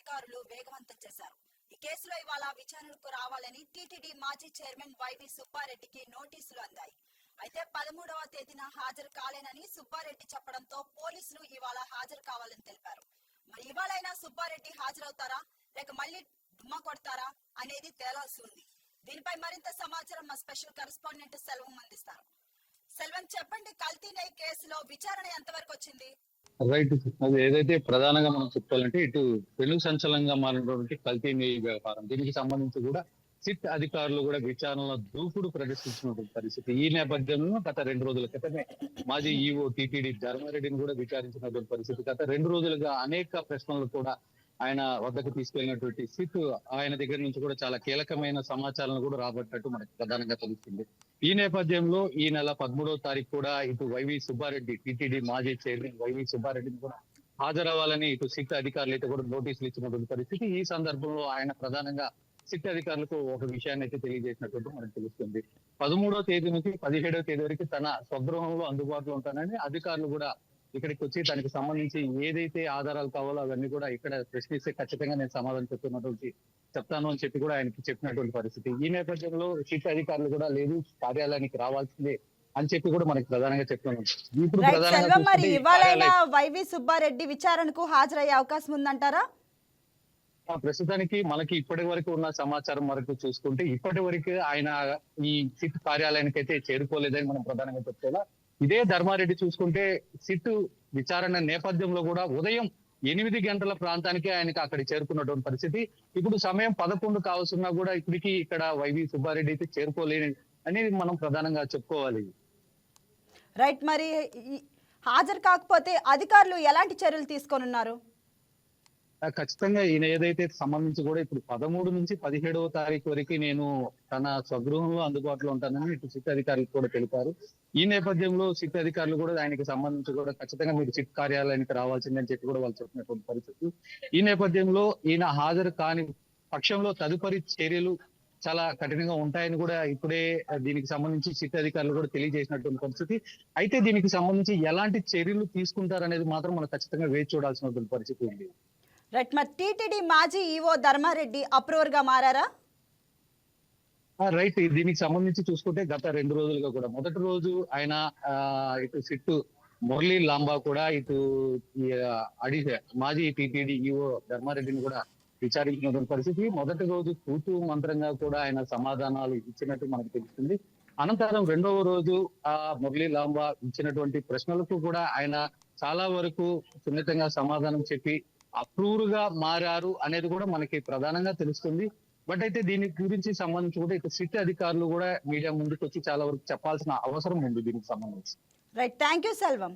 అధికారులు వేగవంతం చేశారు. ఈ కేసులో ఇవాళ విచారణకు రావాలని టీటీడీ మాజీ చైర్మన్ వైవి సుబ్బారెడ్డికి నోటీసులు అందాయి. అయితే 13వ తేదీన హాజరు కాలేనని సుబ్బారెడ్డి చెప్పడంతో పోలీసులు ఇవాళ హాజరు కావాలని తెలిపారు. మరి ఇవాళైనా సుబ్బారెడ్డి హాజరవుతారా లేక మళ్ళీ డుమ్మా కొడతారా అనేది తేలాల్సి ఉంది. దీనిపై మరింత సమాచారం మా స్పెషల్ కరెస్పాండెంట్ సెల్వం అందిస్తారు. సెల్వం, చెప్పండి, కల్తీ నెయ్యి కేసులో విచారణ ఎంతవరకు వచ్చింది? రైట్, అది ఏదైతే ప్రధానంగా మనం చెప్పుకోవాలంటే ఇటు పెను సంచలనంగా మారినటువంటి కల్తీ నెయ్యి వ్యాపారం, దీనికి సంబంధించి కూడా సిట్ అధికారులు కూడా విచారణలో దూకుడు ప్రదర్శించినటువంటి పరిస్థితి. ఈ నేపథ్యంలో గత 2 రోజుల క్రితమే మాజీ ఈఓ టీటీడీ ధర్మారెడ్డిని కూడా విచారించినటువంటి పరిస్థితి. గత 2 రోజులుగా అనేక ప్రశ్నలు కూడా ఆయన వద్దకు తీసుకెళ్లినటువంటి సిట్ ఆయన దగ్గర నుంచి కూడా చాలా కీలకమైన సమాచారాలను కూడా రాబట్టినట్టు మనకు ప్రధానంగా తెలుస్తుంది. ఈ నేపథ్యంలో ఈ నెల 13వ తారీఖు కూడా ఇటు వైవి సుబ్బారెడ్డి, టీటీడీ మాజీ చైర్మన్ వైవి సుబ్బారెడ్డిని కూడా హాజరవ్వాలని ఇటు సిట్ అధికారులు అయితే కూడా నోటీసులు ఇచ్చినటువంటి పరిస్థితి. ఈ సందర్భంలో ఆయన ప్రధానంగా సిట్ అధికారులకు ఒక విషయాన్ని అయితే తెలియజేసినట్టు మనకు తెలుస్తుంది. 13వ తేదీ నుంచి 17వ తేదీ వరకు తన స్వగృహంలో అందుబాటులో ఉంటానని అధికారులు కూడా ఇక్కడికి వచ్చి దానికి సంబంధించి ఏదైతే ఆధారాలు కావాలో అవన్నీ కూడా ఇక్కడ ప్రశ్నిస్తే ఖచ్చితంగా నేను సమాధానం చెప్తాను అని చెప్పి కూడా ఆయనకి చెప్పినటువంటి పరిస్థితి. ఈ నేపథ్యంలో సిట్ అధికారులు కూడా లేదు, కార్యాలయానికి రావాల్సిందే అని చెప్పి కూడా మనకి ప్రధానంగా చెప్తున్నాం. ఇప్పుడు మరి ఇవాళైనా వైవి సుబ్బారెడ్డి విచారణకు హాజరయ్యే అవకాశం ఉందంటారా? ప్రస్తుతానికి మనకి ఇప్పటి వరకు ఉన్న సమాచారం వరకు చూసుకుంటే ఇప్పటి వరకు ఆయన ఈ సిట్ కార్యాలయానికి అయితే చేరుకోలేదని మనం ప్రధానంగా చెప్తున్నా. ఇదే ధర్మారెడ్డి చూసుకుంటే సిట్ విచారణ నేపథ్యంలో కూడా ఉదయం 8 గంటల ప్రాంతానికి ఆయనకి అక్కడికి చేరుకున్నటువంటి పరిస్థితి. ఇప్పుడు సమయం 11 కావస్తున్నా కూడా ఇప్పటికీ ఇక్కడ వైవి సుబ్బారెడ్డి అయితే చేరుకోలేని అనేది మనం ప్రధానంగా చెప్పుకోవాలి. రైట్, మరి హాజరు కాకపోతే అధికారులు ఎలాంటి చర్యలు తీసుకోనున్నారు? ఖచ్చితంగా ఈయన ఏదైతే సంబంధించి కూడా ఇప్పుడు 13 నుంచి 17వ తారీఖు వరకు నేను తన స్వగృహంలో అందుబాటులో ఉంటానని ఇటు సిట్ అధికారులకు కూడా తెలిపారు. ఈ నేపథ్యంలో సిట్ అధికారులు కూడా ఆయనకి సంబంధించి కూడా ఖచ్చితంగా మీరు సిట్ కార్యాలయానికి రావాల్సిందని చెప్పి కూడా వాళ్ళు చెప్పినటువంటి పరిస్థితి. ఈ నేపథ్యంలో ఈయన హాజరు కాని పక్షంలో తదుపరి చర్యలు చాలా కఠినంగా ఉంటాయని కూడా ఇప్పుడే దీనికి సంబంధించి సిట్ అధికారులు కూడా తెలియజేసినటువంటి పరిస్థితి. అయితే దీనికి సంబంధించి ఎలాంటి చర్యలు తీసుకుంటారనేది మాత్రం మనం ఖచ్చితంగా వేచి చూడాల్సినటువంటి పరిస్థితి ఉంది. రైట్, మరి టీటీడీ మాజీ ఈఓ ధర్మారెడ్డి అప్రూవర్ గా మారారా? రైట్, దీనికి సంబంధించి చూసుకుంటే గత 2 రోజులుగా కూడా మొదటి రోజు ఆయన ఇటు సిట్టు మురళీ లాంబా కూడా ఇటు మాజీ టీటీడీ ఈఓ ధర్మారెడ్డిని కూడా విచారించినటువంటి పరిస్థితి. మొదటి రోజు తూతూ మంత్రంగా కూడా ఆయన సమాధానాలు ఇచ్చినట్టు మనకు తెలుస్తుంది. అనంతరం 2వ రోజు మురళీ లాంబా ఇచ్చినటువంటి ప్రశ్నలకు కూడా ఆయన చాలా వరకు సున్నితంగా సమాధానం చెప్పి అప్రూవర్ గా మారారు అనేది కూడా మనకి ప్రధానంగా తెలుస్తుంది. బట్ అయితే దీని గురించి సంబంధించి కూడా ఇక సిట్ అధికారులు కూడా మీడియా ముందుకు వచ్చి చాలా వరకు చెప్పాల్సిన అవసరం ఉంది దీనికి సంబంధించి. Right, thank you Selvam.